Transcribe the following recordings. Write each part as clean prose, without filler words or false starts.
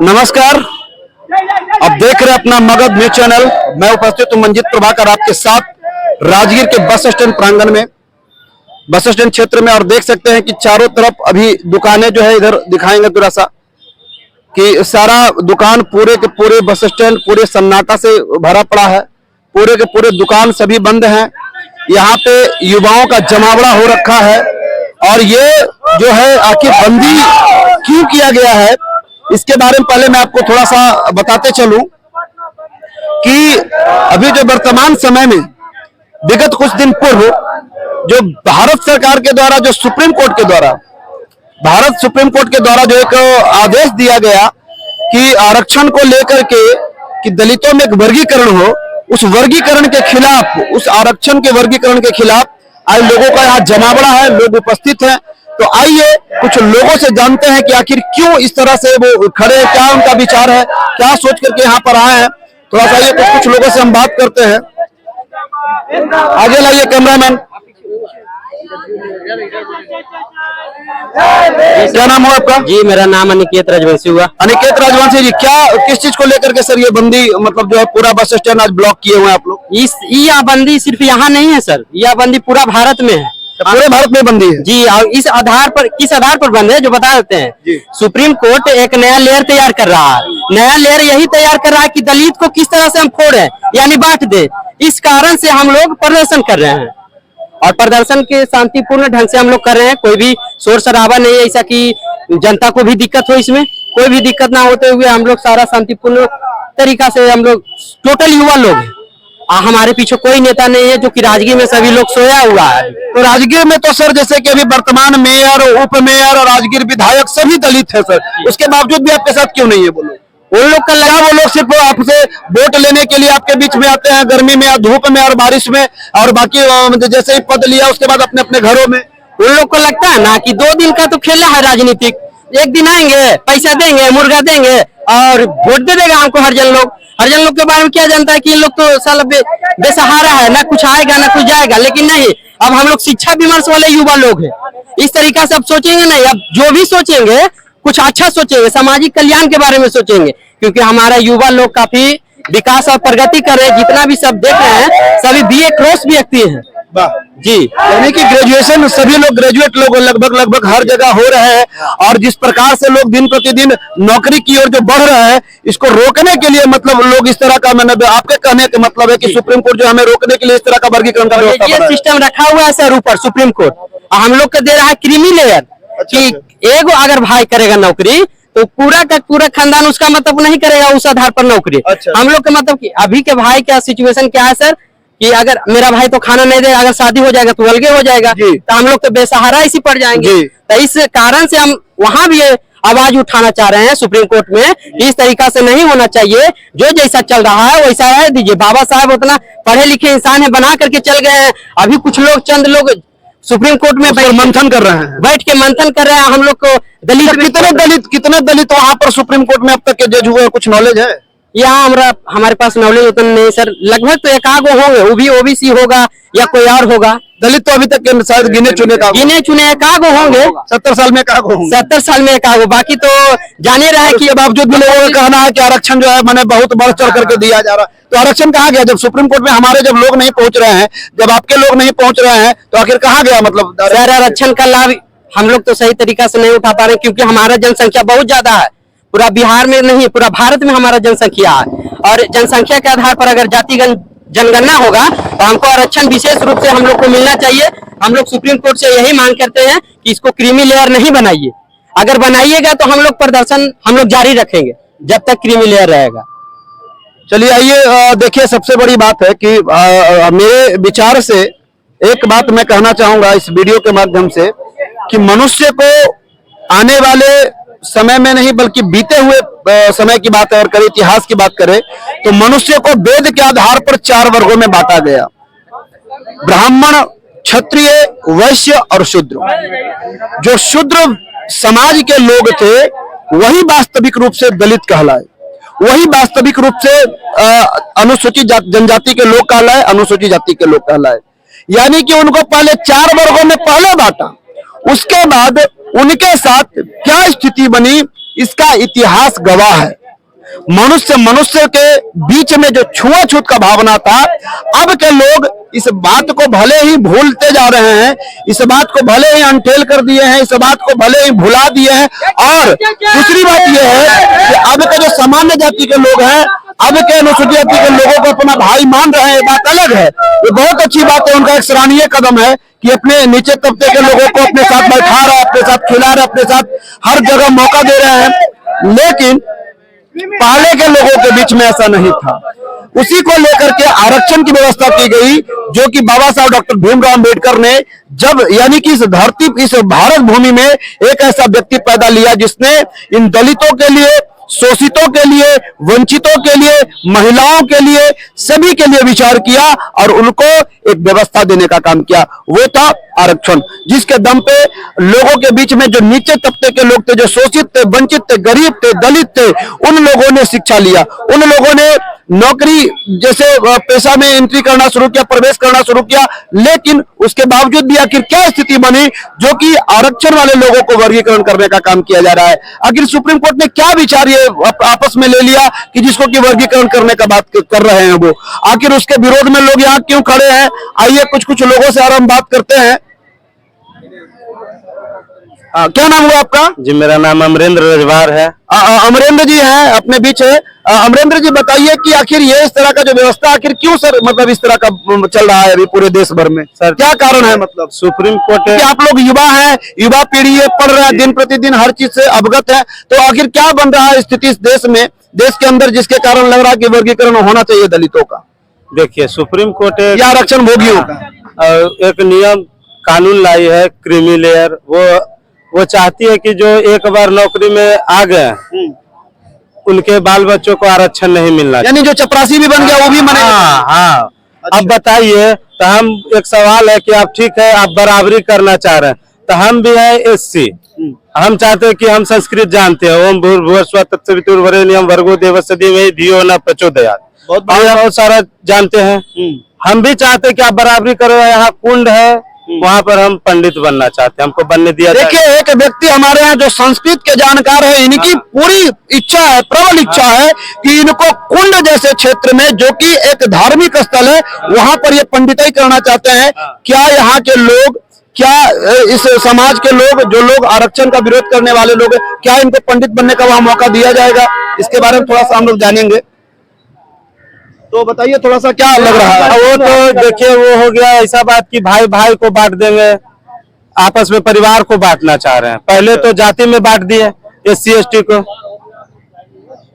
नमस्कार, अब देख रहे हैं अपना मगध न्यूज चैनल। मैं उपस्थित हूं मंजित प्रभाकर आपके साथ राजगीर के बस स्टैंड प्रांगण में, बस स्टैंड क्षेत्र में। और देख सकते हैं कि चारों तरफ अभी दुकानें जो है, इधर दिखाएंगे थोड़ा सा कि सारा दुकान पूरे के पूरे बस स्टैंड पूरे सन्नाटा से भरा पड़ा है। पूरे के पूरे दुकान सभी बंद हैं। यहाँ पे युवाओं का जमावड़ा हो रखा है। और ये जो है आखिर बंदी क्यों किया गया है, इसके बारे में पहले मैं आपको थोड़ा सा बताते चलूं कि अभी जो वर्तमान समय में विगत कुछ दिन पूर्व जो भारत सरकार के द्वारा, जो सुप्रीम कोर्ट के द्वारा, भारत सुप्रीम कोर्ट के द्वारा जो एक आदेश दिया गया कि आरक्षण को लेकर के कि दलितों में एक वर्गीकरण हो, उस वर्गीकरण के खिलाफ, उस आरक्षण के वर्गीकरण के खिलाफ आज लोगों का यहाँ जमावड़ा है, लोग उपस्थित हैं। तो आइए कुछ लोगों से जानते हैं कि आखिर क्यों इस तरह से वो खड़े हैं, क्या उनका विचार है, क्या सोच करके यहाँ पर आए हैं। थोड़ा सा ये कुछ लोगों से हम बात करते हैं। आगे लाइए कैमरामैन। क्या नाम हुआ आपका? जी, मेरा नाम अनिकेत राजवंशी हुआ। अनिकेत राजवंशी जी, क्या किस चीज को लेकर के सर ये बंदी, मतलब जो है पूरा बस स्टैंड आज ब्लॉक किए हुए हैं आप लोग? यह बंदी सिर्फ यहाँ नहीं है सर, यह बंदी पूरा भारत में है। पूरे भारत में बंदी है जी। और इस आधार पर, किस आधार पर बंद है जो बता देते हैं। सुप्रीम कोर्ट एक नया लेयर तैयार कर रहा है। नया लेयर यही तैयार कर रहा है कि दलित को किस तरह से हम फोड़े यानी बांट दे। इस कारण से हम लोग प्रदर्शन कर रहे हैं और प्रदर्शन के शांतिपूर्ण ढंग से हम लोग कर रहे हैं। कोई भी शोर शराबा नहीं है ऐसा कि जनता को भी दिक्कत हो। इसमें कोई भी दिक्कत ना होते हुए हम लोग सारा शांतिपूर्ण तरीका से, हम लोग टोटल युवा लोग हैं। हमारे पीछे कोई नेता नहीं है, जो कि राजगीर में सभी लोग सोया हुआ है। तो राजगीर में तो सर जैसे कि अभी वर्तमान मेयर, उप मेयर और राजगीर विधायक सभी दलित है सर, उसके बावजूद भी आपके साथ क्यों नहीं है? बोलो, उन लोग का लगा, वो लोग सिर्फ आपसे वोट लेने के लिए आपके बीच में आते हैं, गर्मी में, धूप में और बारिश में, और बाकी जैसे ही पद लिया उसके बाद अपने अपने घरों में। उन लोग को लगता है ना कि 2 दिन का तो खेला है राजनीतिक, एक दिन आएंगे, पैसा देंगे, मुर्गा देंगे और वोट दे देगा हमको। हरिजन लोग के बारे में क्या जानता है कि इन लोग तो साला बेसहारा है, ना कुछ आएगा ना कुछ जाएगा। लेकिन नहीं, अब हम लोग शिक्षा विमर्श वाले युवा लोग हैं। इस तरीका से अब सोचेंगे नहीं, अब जो भी सोचेंगे कुछ अच्छा सोचेंगे, सामाजिक कल्याण के बारे में सोचेंगे। क्योंकि हमारा युवा लोग काफी विकास और प्रगति कर रहे हैं। जितना भी सब देख रहे हैं सभी BA क्रॉस व्यक्ति हैं जी। यानी कि ग्रेजुएशन सभी लोग, ग्रेजुएट लोग लगभग हर जगह हो रहे हैं। और जिस प्रकार से लोग दिन प्रतिदिन नौकरी की ओर जो बढ़ रहे हैं, इसको रोकने के लिए मतलब लोग इस तरह का, मैंने आपके कहने का मतलब है कि सुप्रीम कोर्ट जो हमें रोकने के लिए इस तरह का वर्गीकरण का व्यवस्था ये सिस्टम रखा हुआ है सर ऊपर सुप्रीम कोर्ट। हम लोग को दे रहा है क्रीमी लेयर कि एगो अगर भाई करेगा नौकरी तो पूरा का पूरा खानदान उसका मतलब नहीं करेगा उस आधार पर नौकरी। हम लोग का मतलब कि अभी के भाई का सिचुएशन क्या है सर कि अगर मेरा भाई तो खाना नहीं देगा, अगर शादी हो जाएगा तो अलगे हो जाएगा, तो हम लोग तो बेसहारा इसी पड़ जाएंगे। तो इस कारण से हम वहां भी आवाज उठाना चाह रहे हैं सुप्रीम कोर्ट में कि इस तरीका से नहीं होना चाहिए। जो जैसा चल रहा है वैसा रह दीजिए। बाबा साहब उतना पढ़े लिखे इंसान है, बना करके चल गए हैं। अभी कुछ लोग, चंद लोग सुप्रीम कोर्ट में मंथन कर रहे हैं, बैठ के मंथन कर रहे हैं। हम लोग को कितने दलित वहां पर सुप्रीम कोर्ट में अब तक के जज हुए, कुछ नॉलेज है? यहाँ हमारे पास नॉलेज उतना नहीं सर। लगभग तो एकागो होंगे, वो भी OBC होगा या कोई और होगा। दलित तो अभी तक शायद गिने चुने एकागो होंगे। 70 साल में एकागो होंगे। 70 साल में एकागो, बाकी तो जाने रहे कि बावजूद भी लोगों का कहना है कि आरक्षण जो है मैंने बहुत बढ़ चढ़ करके दिया जा रहा है। तो आरक्षण कहाँ गया? जब सुप्रीम कोर्ट में हमारे जब लोग नहीं पहुंच रहे हैं, जब आपके लोग नहीं पहुंच रहे हैं, तो आखिर कहाँ गया? मतलब सर आरक्षण का लाभ हम लोग तो सही तरीका से नहीं उठा पा रहे, क्योंकि हमारा जनसंख्या बहुत ज्यादा है। पूरा बिहार में नहीं, पूरा भारत में हमारा जनसंख्या है। और जनसंख्या के आधार पर अगर जातिगत जनगणना होगा तो हमको आरक्षण विशेष रूप से हम लोग को मिलना चाहिए। हम लोग सुप्रीम कोर्ट से यही मांग करते हैं कि इसको क्रीमी लेयर नहीं बनाइए। अगर बनाइएगा तो हम लोग प्रदर्शन हम लोग जारी रखेंगे जब तक क्रीमी लेयर रहेगा। चलिए आइए देखिए, सबसे बड़ी बात है कि मेरे विचार से एक बात मैं कहना चाहूंगा इस वीडियो के माध्यम से कि मनुष्य को आने वाले समय में नहीं बल्कि बीते हुए समय की बात अगर करें, इतिहास की बात करें, तो मनुष्य को वेद के आधार पर 4 वर्गों में बांटा गया। ब्राह्मण, क्षत्रिय, वैश्य और शूद्र। जो शूद्र समाज के लोग थे वही वास्तविक रूप से दलित कहलाए, वही वास्तविक रूप से अनुसूचित जनजाति के लोग कहलाए, अनुसूचित जाति के लोग कहलाए। यानी कि उनको पहले 4 वर्गों में पहले बांटा, उसके बाद उनके साथ क्या स्थिति बनी इसका इतिहास गवाह है। मनुष्य मनुष्य के बीच में जो छुआछूत का भावना था, अब के लोग इस बात को भले ही भूलते जा रहे हैं, इस बात को भले ही अनटेल कर दिए हैं, इस बात को भले ही भुला दिए हैं। और दूसरी बात यह है कि अब के जो सामान्य जाति के लोग हैं, अब के अनुसूचित जाति के लोगों को अपना भाई मान रहे हैं, बात अलग है। ये बहुत अच्छी बात है, उनका एक सराहनीय कदम है कि अपने नीचे तबके के लोगों को अपने साथ बैठा रहे, अपने साथ खिला रहे, अपने साथ हर जगह मौका दे रहे हैं। लेकिन पहले के लोगों के बीच में ऐसा नहीं था। उसी को लेकर के आरक्षण की व्यवस्था की गई, जो कि बाबा साहब डॉक्टर भीमराव अंबेडकर ने जब, यानी कि इस धरती, इस भारत भूमि में एक ऐसा व्यक्ति पैदा लिया जिसने इन दलितों के लिए, शोषितों के लिए, वंचितों के लिए, महिलाओं के लिए, सभी के लिए विचार किया और उनको एक व्यवस्था देने का काम किया। वो था आरक्षण, जिसके दम पे लोगों के बीच में जो नीचे तबके के लोग थे, जो शोषित थे, वंचित थे, गरीब थे, दलित थे, उन लोगों ने शिक्षा लिया, उन लोगों ने नौकरी जैसे पेशा में एंट्री करना शुरू किया, प्रवेश करना शुरू किया। लेकिन उसके बावजूद भी आखिर क्या स्थिति बनी, जो कि आरक्षण वाले लोगों को वर्गीकरण करने का काम किया जा रहा है। आखिर सुप्रीम कोर्ट ने क्या विचार ये आपस में ले लिया कि जिसको कि वर्गीकरण करने का बात कर रहे हैं वो, आखिर उसके विरोध में लोग यहाँ क्यों खड़े हैं? आइए कुछ लोगों से आराम बात करते हैं। क्या नाम हुआ आपका? जी मेरा नाम अमरेंद्र रजवार है। अमरेंद्र जी हैं अपने बीच है। अमरेंद्र जी बताइए कि आखिर ये इस तरह का जो व्यवस्था आखिर क्यों सर, मतलब इस तरह का चल रहा है अभी पूरे देश भर में सर, क्या कारण है? मतलब सुप्रीम कोर्ट कि आप लोग युवा हैं, युवा पीढ़ी है, पढ़ रहे हैं, दिन प्रतिदिन हर चीज से अवगत है, तो आखिर क्या बन रहा है स्थिति इस देश में, देश के अंदर, जिसके कारण लग रहा है कि वर्गीकरण होना चाहिए दलितों का? देखिए, सुप्रीम कोर्ट या आरक्षण भोगियों का एक नियम कानून लाई है, क्रीमी लेयर। वो चाहती है कि जो एक बार नौकरी में आ गए उनके बाल बच्चों को आरक्षण नहीं मिलना, यानी जो चपरासी भी बन गया वो भी मने। हाँ। अच्छा। अब बताइए, तो हम, एक सवाल है कि आप ठीक है, आप बराबरी करना चाह रहे हैं, तो हम भी है एससी, हम चाहते हैं कि हम संस्कृत जानते हैं, ओम भूर्भुवस्सुवः तत्सवितुर्वरेण्यं भर्गो देवस्य धीमहि धियो न प्रचोदयात्, बहुत सारा जानते हैं। हम भी चाहते हैं कि आप बराबरी करो। यहाँ कुंड है, वहाँ पर हम पंडित बनना चाहते हैं, हमको बनने दिया। देखिए, एक व्यक्ति हमारे यहाँ जो संस्कृत के जानकार है, इनकी पूरी इच्छा है, प्रबल इच्छा है कि इनको कुंड जैसे क्षेत्र में, जो कि एक धार्मिक स्थल है, वहाँ पर ये पंडिताई करना चाहते हैं। क्या यहाँ के लोग, क्या इस समाज के लोग, जो लोग आरक्षण का विरोध करने वाले लोग, क्या इनको पंडित बनने का वहाँ मौका दिया जाएगा? इसके बारे में थोड़ा सा हम लोग जानेंगे, तो बताइए थोड़ा सा क्या लग रहा है? वो तो देखिए, वो हो गया ऐसा बात कि भाई भाई को बांट देंगे, आपस में परिवार को बांटना चाह रहे हैं। पहले तो जाति में बांट दिए SC ST को।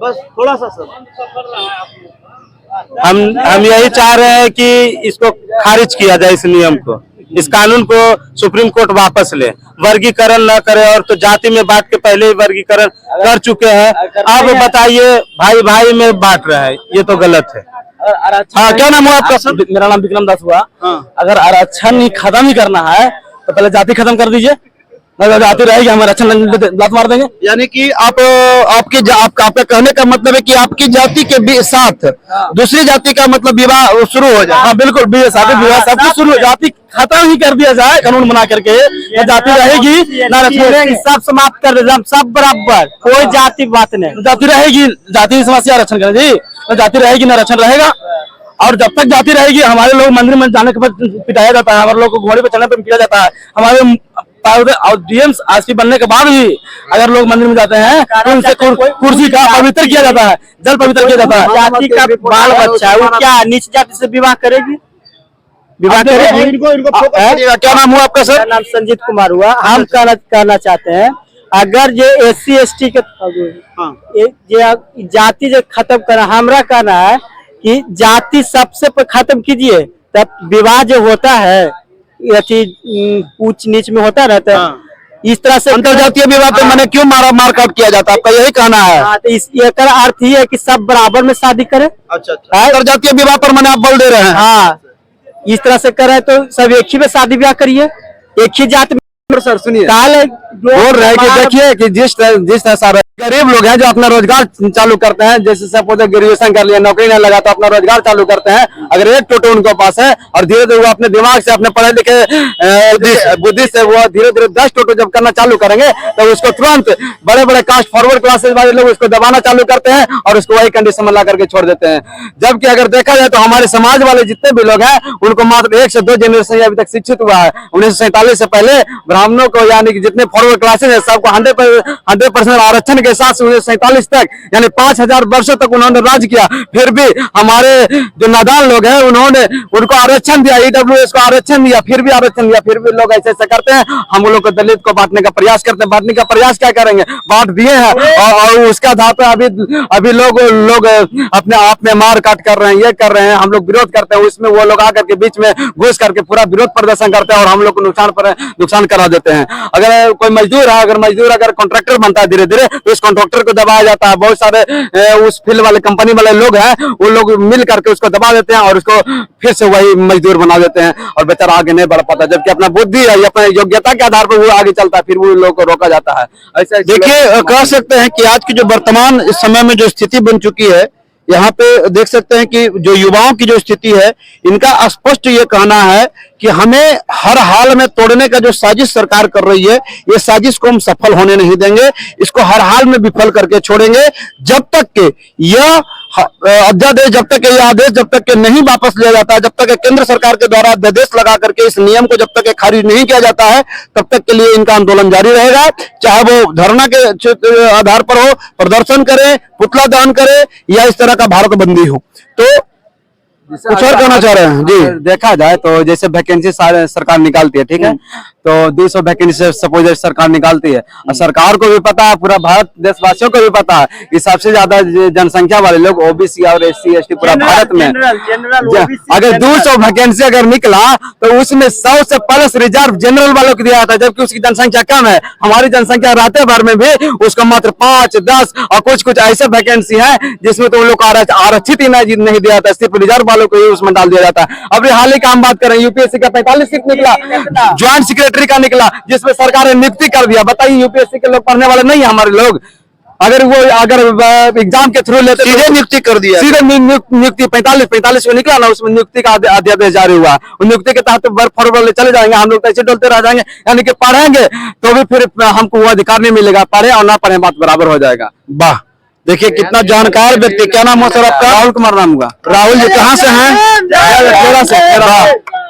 बस थोड़ा सा सर, हम यही चाह रहे हैं कि इसको खारिज किया जाए, इस नियम को, इस कानून को सुप्रीम कोर्ट वापस ले, वर्गीकरण न करे। और तो जाति में बांट के पहले ही वर्गीकरण कर चुके हैं, अब बताइए भाई भाई में बांट रहे हैं, ये तो गलत है। हाँ, क्या नाम हुआ आपका सर? मेरा नाम विक्रम दास हुआ। अगर आरक्षण ही खत्म ही करना है तो पहले जाति खत्म कर दीजिए, अगर जाति रहेगी हम आरक्षण लात मार देंगे। यानी कि आपका कहने का मतलब है कि आपकी जाति के साथ दूसरी जाति का मतलब विवाह शुरू हो जाए? हाँ बिल्कुल, शादी विवाह सब कुछ शुरू, जाति खत्म ही कर दिया जाए कानून बना करके। न जाति रहेगी ना आरक्षण, सब समाप्त कर दे, सब बराबर, कोई जाति बात नहीं। जाति रहेगी, जाति की समस्या आरक्षण कर दी, तो जाति रहेगी ना आरक्षण रहेगा। और जब तक जाति रहेगी, हमारे लोग मंदिर में जाने के बाद पिटाया जाता है, हमारे लोग को घोड़े पे चढ़ने पर पिटाया जाता है, हमारे और डीएम आरसी बनने के बाद भी अगर लोग मंदिर में जाते हैं तो उनसे कुर्सी का पवित्र किया जाता है, जल पवित्र किया जाता है। जाति का बाल बच्चा वो क्या नीच जाति से विवाह करेगी? विवाह करेगी? क्या नाम हुआ आपका सर? नाम संजीत कुमार हुआ। हम कहना चाहते हैं, अगर ये SC ST के जाति जो खत्म करना, हमारा कहना है कि जाति सबसे खत्म कीजिए, तब विवाह जो होता है ऊंच नीच में होता रहता है। इस तरह से अंतरजातीय विवाह पे मैंने क्यों मारकाट किया जाता है, आपका यही कहना है? तो इसका अर्थ ही है कि सब बराबर में शादी करें। अच्छा। अंतरजातीय विवाह पर मैंने आप बल दे रहे हैं? हाँ, इस तरह से करें तो सब एक ही में शादी ब्याह करिए, एक ही जात में। सर सुनिए, काले बोल रहे हैं कि देखिए कि जिस तरह सारे गरीब लोग हैं जो अपना रोजगार चालू करते हैं, जैसे सपोज ग्रेजुएशन कर लिया, नौकरी नहीं लगा तो अपना रोजगार चालू करते हैं। अगर एक टोटो उनके पास है और धीरे धीरे वो अपने दिमाग से, अपने पढ़े लिखे बुद्धि से वो धीरे धीरे 10 टोटो जब करना चालू करेंगे तो उसको तुरंत बड़े बड़े कास्ट फॉरवर्ड क्लासेस वाले लोग उसको दबाना चालू करते हैं और उसको वही कंडीशन में ला करके छोड़ देते हैं। जबकि अगर देखा जाए तो हमारे समाज वाले जितने भी लोग हैं उनको मात्र 1 से 2 जनरेशन अभी तक शिक्षित हुआ है। 1947 से पहले ब्राह्मणों को यानी कि जितने फॉरवर्ड क्लासेस है सबको 100% आरक्षण के साथ 1947 तक यानी 5000 वर्षों तक उन्होंने राज किया। फिर भी हमारे जो नादान लोग हैं उन्होंने उनको आरक्षण दिया, ईडब्ल्यूएस को आरक्षण दिया, फिर भी आरक्षण दिया, फिर भी लोग ऐसे ऐसे करते हैं। हम लोग को दलित को बांटने का प्रयास करते हैं, बांटने का प्रयास क्या करेंगे, बांट दिए हैं और उसका आधार पर अभी लोग अपने आप में मार काट कर रहे हैं, ये कर रहे हैं। हम लोग विरोध करते हैं, उसमें वो लोग आकर के बीच में घुस करके पूरा विरोध प्रदर्शन करते हैं और हम लोग को नुकसान करा देते हैं। अगर कोई मजदूर है, अगर कॉन्ट्रैक्टर बनता है धीरे धीरे तो इस कॉन्ट्रैक्टर को दबाया जाता है। बहुत सारे उस फील्ड वाले कंपनी वाले लोग हैं, वो लोग मिल करके उसको दबा देते हैं और उसको फिर से वही मजदूर बना देते हैं और बेचारा आगे नहीं बढ़ पाता। जबकि अपना बुद्धि है, अपने योग्यता के आधार पर वो आगे चलता है, फिर वो लोग को रोका जाता है। ऐसा देखिए, कह सकते हैं कि आज की जो वर्तमान समय में जो स्थिति बन चुकी है, यहाँ पे देख सकते हैं कि जो युवाओं की जो स्थिति है, इनका स्पष्ट ये कहना है कि हमें हर हाल में तोड़ने का जो साजिश सरकार कर रही है, ये साजिश को हम सफल होने नहीं देंगे, इसको हर हाल में विफल करके छोड़ेंगे। जब तक के यह अध्यादेश, जब तक ये आदेश जब तक के नहीं वापस लिया जाता है, जब तक केंद्र सरकार के द्वारा अध्यादेश लगा करके इस नियम को जब तक खारिज नहीं किया जाता है, तब तक के लिए इनका आंदोलन जारी रहेगा। चाहे वो धरना के आधार पर हो, प्रदर्शन करे, पुतला दहन करे या इस तरह का भारत बंदी हो। तो कुछ और कहना चाह रहे हैं जी? देखा जाए तो जैसे वैकेंसी सरकार निकालती है, ठीक है, तो 200 वैकेंसी सपोज सरकार निकालती है और सरकार को भी पता है, पूरा भारत देशवासियों को भी पता है कि सबसे ज्यादा जनसंख्या वाले लोग ओबीसी और SC ST पूरा भारत में। अगर 200 वैकेंसी अगर निकला तो उसमें 100 से प्लस रिजर्व जनरल वालों को दिया जाता है, जबकि उसकी जनसंख्या कम है। हमारी जनसंख्या रहते भर में भी उसका मात्र 5, 10 और कुछ ऐसे वैकेंसी है जिसमें तो उन लोग आरक्षित ही नहीं दिया जाता, सिर्फ रिजर्व वालों को ही उसमें डाल दिया जाता है। अभी हाल ही का हम बात करें, यूपीएससी का 45 सीट निकला, ज्वाइंट सेक्रेटरी का निकला, जिसमें सरकार ने नियुक्ति कर दिया। बताइए, यूपीएससी के लोग पढ़ने वाले नहीं है हमारे लोग, अगर एग्जाम के थ्रू लेते सीधे नियुक्ति कर दिया, सीधे नियुक्ति 45 को निकला ना, उसमें नियुक्ति का अध्यादेश जारी हुआ। नियुक्ति के तहत वर्क फॉरवर्ड चले जाएंगे, हम लोग तो ऐसे डोलते रह जाएंगे, यानी कि पढ़ेंगे तो भी फिर हमको वो अधिकार नहीं मिलेगा, पढ़े और ना पढ़े बात बराबर हो जाएगा। वाह, देखिए कितना जानकार व्यक्ति। क्या नाम है सर आपका? राहुल कुमार नाम होगा। राहुल जी कहाँ से हैं?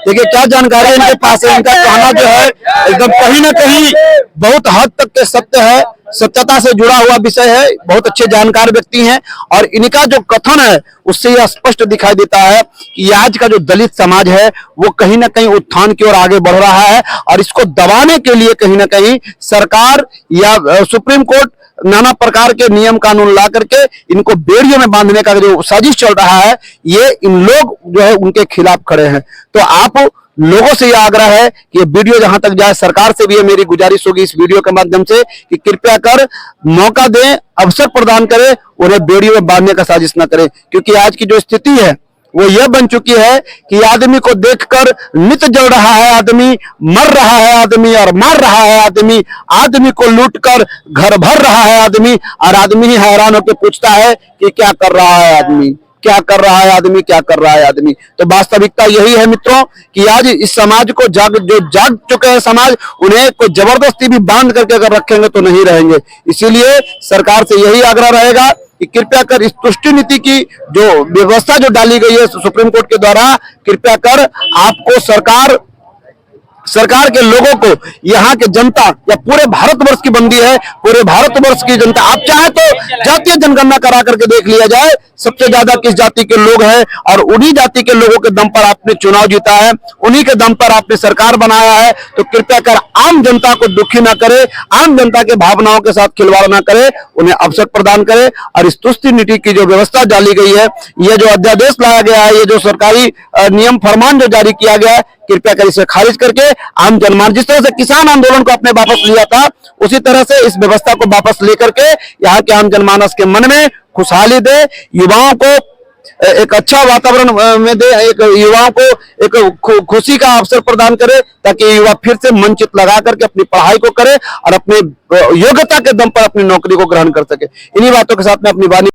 देखिए क्या जानकारी इनके पास है। इनका कहना जो है एकदम कहीं ना कहीं बहुत हद तक के सत्य है, सत्यता से जुड़ा हुआ विषय है। बहुत अच्छे जानकार व्यक्ति हैं और इनका जो कथन है उससे यह स्पष्ट दिखाई देता है कि आज का जो दलित समाज है वो कहीं ना कहीं उत्थान की ओर आगे बढ़ रहा है और इसको दबाने के लिए कहीं ना कहीं सरकार या सुप्रीम कोर्ट नाना प्रकार के नियम कानून ला करके इनको बेड़ियों में बांधने का जो साजिश चल रहा है, ये इन लोग जो है उनके खिलाफ खड़े हैं। तो आप लोगों से यह आग्रह है कि ये वीडियो जहां तक जाए, सरकार से भी ये मेरी गुजारिश होगी इस वीडियो के माध्यम से कि कृपया कर मौका दें, अवसर प्रदान करें, उन्हें बेड़ियों में बांधने का साजिश न करें। क्योंकि आज की जो स्थिति है वो यह बन चुकी है कि आदमी को देखकर नित जल रहा है आदमी, मर रहा है आदमी और मार रहा है आदमी, आदमी को लूटकर घर भर रहा है आदमी और आदमी ही हैरान होकर पूछता है कि क्या कर रहा है आदमी, क्या कर रहा है आदमी, क्या कर रहा है आदमी। तो वास्तविकता यही है मित्रों कि आज इस समाज को जो जाग चुके हैं समाज, उन्हें कोई जबरदस्ती भी बांध करके अगर रखेंगे तो नहीं रहेंगे। इसीलिए सरकार से यही आग्रह रहेगा कि कृपया कर इस तुष्टि नीति की जो व्यवस्था जो डाली गई है सुप्रीम कोर्ट के द्वारा, कृपया कर आपको सरकार के लोगों को, यहाँ के जनता या पूरे भारतवर्ष की बंदी है, पूरे भारतवर्ष की जनता, आप चाहे तो जातीय जनगणना करा करके देख लिया जाए सबसे ज्यादा किस जाति के लोग हैं और उन्हीं जाति के लोगों के दम पर आपने चुनाव जीता है, उन्हीं के दम पर आपने सरकार बनाया है। तो कृपया कर आम जनता को दुखी ना करे, आम जनता के भावनाओं के साथ खिलवाड़ ना करे, उन्हें अवसर प्रदान करे और इस तुष्टि नीति की जो व्यवस्था डाली गई है, ये जो अध्यादेश लाया गया है, ये जो सरकारी नियम फरमान जो जारी किया गया है, कृपया कर इसे खारिज करके आम जनमान, जिस तरह से किसान आंदोलन को अपने वापस लिया था, उसी तरह से इस व्यवस्था को वापस लेकर के यहाँ के आम जनमानस के मन में खुशहाली दे, युवाओं को एक अच्छा वातावरण में दे, एक युवाओं को एक खुशी का अवसर प्रदान करे, ताकि युवा फिर से मंचित लगा करके अपनी पढ़ाई को करे और अपने योग्यता के दम पर अपनी नौकरी को ग्रहण कर सके। इन्हीं बातों के साथ में अपनी वाणी